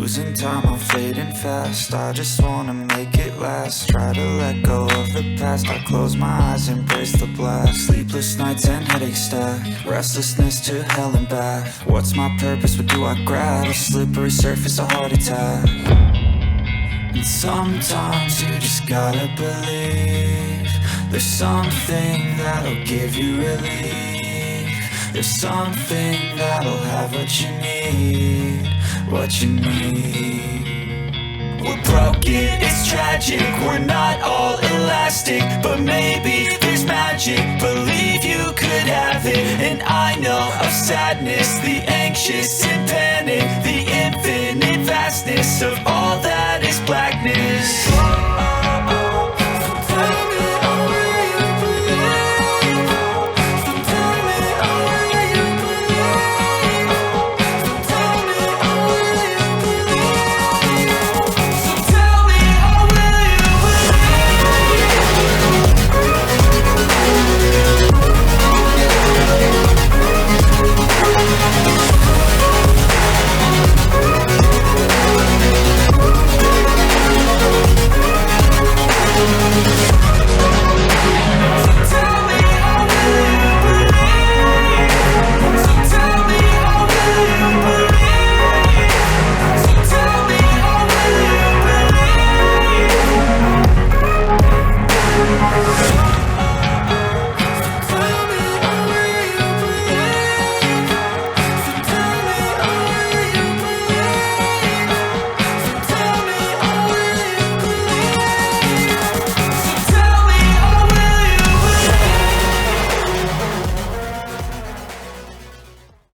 Losing time, I'm fading fast. I just wanna make it last. Try to let go of the past. I close my eyes, embrace the blast. Sleepless nights and headaches stack. Restlessness to hell and back. What's my purpose, what do I grab? A slippery surface, a heart attack. And sometimes you just gotta believe there's something that'll give you relief. There's something that'll have what you need, what you need. We're broken, it's tragic, we're not all elastic, but maybe there's magic, believe you could have it. And I know of sadness, the anxious and panic, the infinite vastness of all that